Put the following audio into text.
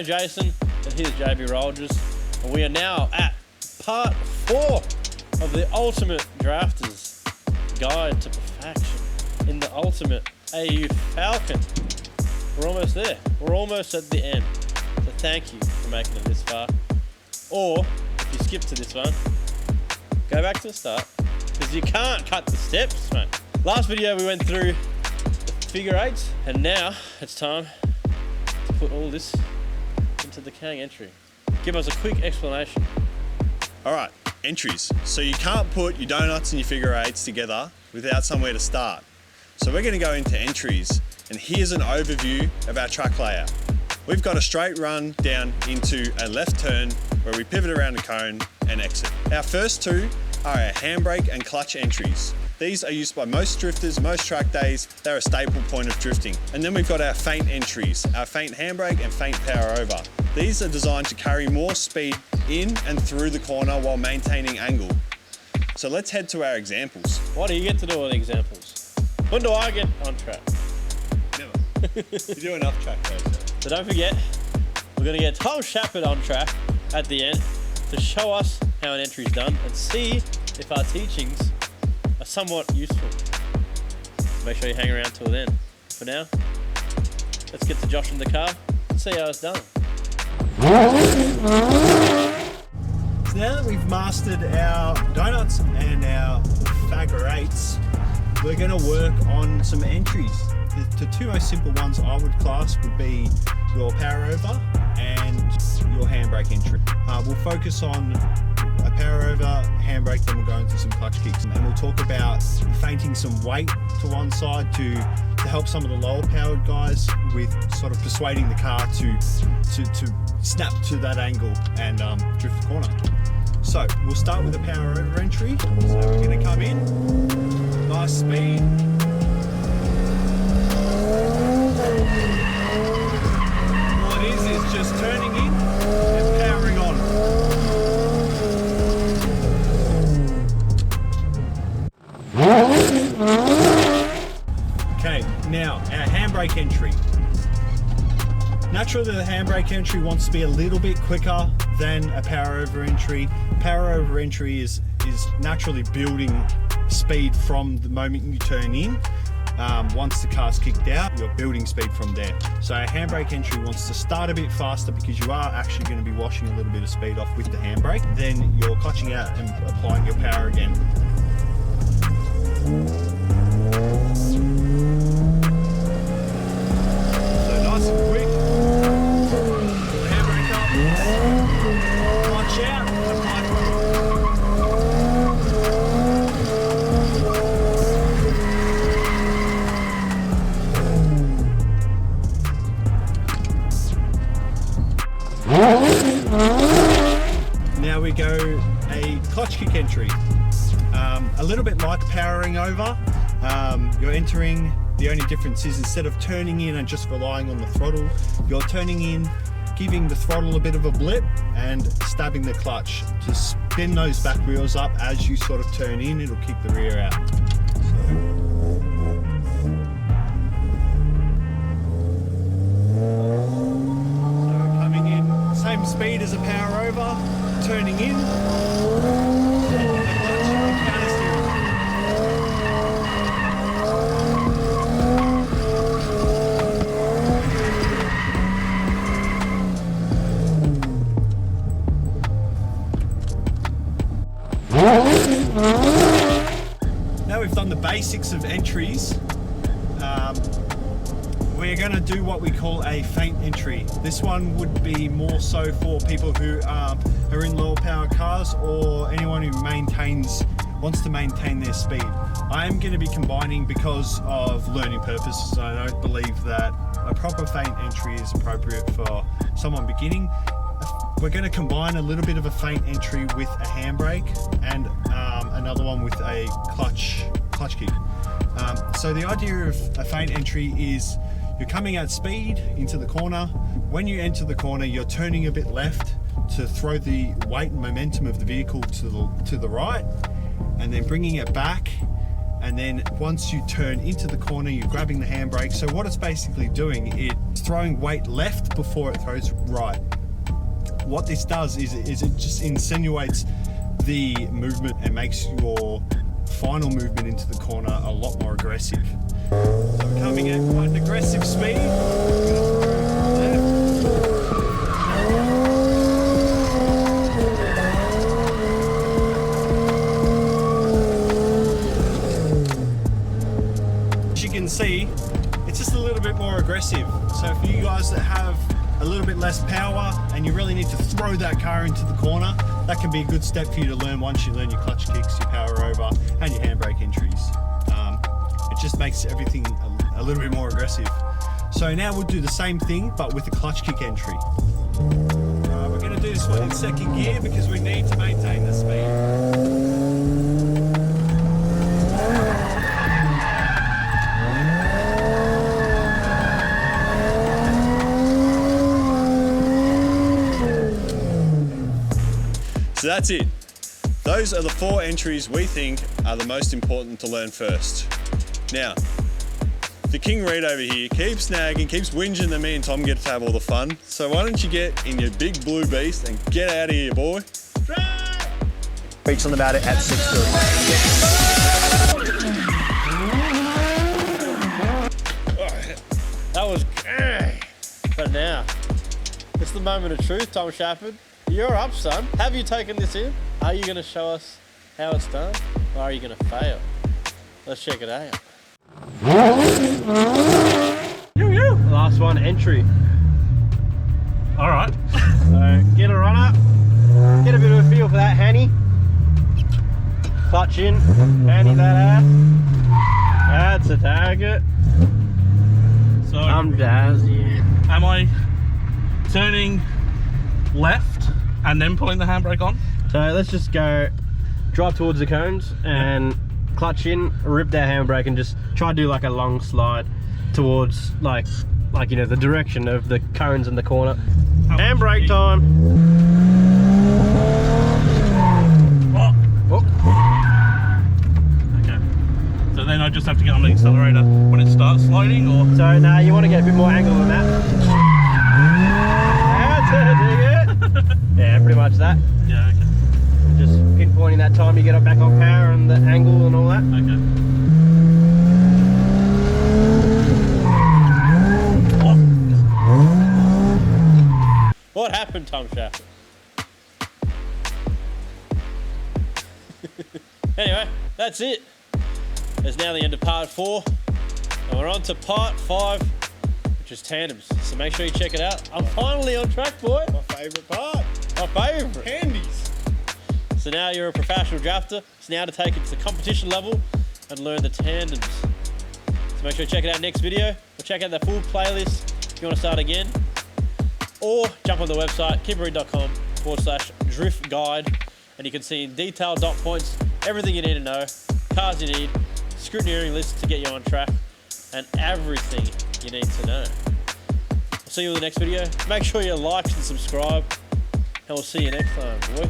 name's Jason, and here's JB Rolgers, and we are now at part 4 of the Ultimate Drafters Guide to Perfection in the Ultimate AU Falcon. We're almost there. We're almost at the end. So thank you for making it this far. Or, if you skip to this one, go back to the start, because you can't cut the steps, mate. Last video we went through the figure eights, and now it's time to put all this into the Kang entry. Give us a quick explanation. All right, entries. So you can't put your donuts and your figure eights together without somewhere to start. So we're going to go into entries, and here's an overview of our track layout. We've got a straight run down into a left turn where we pivot around the cone and exit. Our first two are our handbrake and clutch entries. These are used by most drifters, most track days. They're a staple point of drifting. And then we've got our feint entries, our feint handbrake and feint power over. These are designed to carry more speed in and through the corner while maintaining angle. So let's head to our examples. What do you get to do with examples? When do I get on track? Never. You do enough track days. So don't forget, we're going to get Tom Shepard on track at the end to show us how an entry is done and see if our teachings are somewhat useful. Make sure you hang around till then. For now, let's get to Josh in the car and see how it's done. So now that we've mastered our donuts and our figure eights, we're going to work on some entries. The two most simple ones I would class would be your power over and your handbrake entry. We'll focus on a power over, handbrake, then we'll go into some clutch kicks, and we'll talk about feinting some weight to one side to help some of the lower powered guys with sort of persuading the car to snap to that angle and drift the corner. So we'll start with a power over entry. So we're going to come in, nice speed. All it is just turning in and powering on. Okay, now our handbrake entry. Naturally, the handbrake entry wants to be a little bit quicker than a power over entry. Power over entry is naturally building speed from the moment you turn in. Once the car's kicked out, you're building speed from there. So our handbrake entry wants to start a bit faster because you are actually going to be washing a little bit of speed off with the handbrake. Then you're clutching out and applying your power again. So nice and quick. Handbrake up, clutch out, apply throttle. Now we go a clutch kick entry. A little bit like powering over. You're entering, the only difference is instead of turning in and just relying on the throttle, you're turning in, giving the throttle a bit of a blip and stabbing the clutch to spin those back wheels up as you sort of turn in. It'll kick the rear out. So coming in, same speed as a power over, turning in, and the clutch and counter steering. Now we've done the basics of entries, we're going to do what we call a feint entry. This one would be more so for people who are in lower power cars or anyone who wants to maintain their speed. I am going to be combining because of learning purposes. I don't believe that a proper feint entry is appropriate for someone beginning. We're going to combine a little bit of a feint entry with a handbrake and another one with a clutch kick. So the idea of a feint entry is you're coming at speed into the corner. When you enter the corner, you're turning a bit left to throw the weight and momentum of the vehicle to the right, and then bringing it back. And then once you turn into the corner, you're grabbing the handbrake. So what it's basically doing, it's throwing weight left before it throws right. What this does is it just insinuates the movement and makes your final movement into the corner a lot more aggressive. So we're coming at quite an aggressive speed. As you can see, it's just a little bit more aggressive. So for you guys that have a little bit less power and you really need to throw that car into the corner, that can be a good step for you to learn once you learn your clutch kicks, your power over, and your handbrake entries. It just makes everything a little bit more aggressive. So now we'll do the same thing, but with a clutch kick entry. We're going to do this one in second gear because we need to maintain the speed. So that's it. Those are the 4 entries we think are the most important to learn first. Now, the King Reet over here keeps nagging, keeps whinging that me and Tom get to have all the fun. So why don't you get in your big blue beast and get out of here, boy. Reach on about it at 6:30. That was great. But now, it's the moment of truth, Tom Shafford. You're up, son. Have you taken this in? Are you going to show us how it's done? Or are you going to fail? Let's check it out. Last one, entry. All right. So get a run up, get a bit of a feel for that handy. Clutch in, handy that ass. That's a target. So I'm Dazzy. am I turning left and then pulling the handbrake on? So let's just go drive towards the cones and clutch in, rip that handbrake and just try to do like a long slide towards like you know the direction of the cones in the corner. Handbrake time. Oh. Okay. So then I just have to get on the accelerator when it starts sliding, or? So now you want to get a bit more angle than that. That's it, dig it. Yeah, pretty much that. Yeah, okay. Just pinpointing that time you get up back on power and the angle and all that. Okay. What happened, Tom Shafford? Anyway, that's it. It's now the end of part 4. And we're on to part 5, which is tandems. So make sure you check it out. I'm finally on track, boy. My favourite part. My favourite. Handies. So now you're a professional drafter. It's now to take it to the competition level and learn the tandems. So make sure you check it out next video. Or check out the full playlist if you want to start again. Or jump on the website, keeperreed.com/drift guide, and you can see in detailed dot points everything you need to know, cars you need, scrutineering lists to get you on track, and everything you need to know. I'll see you in the next video. Make sure you like and subscribe, and we'll see you next time, boy.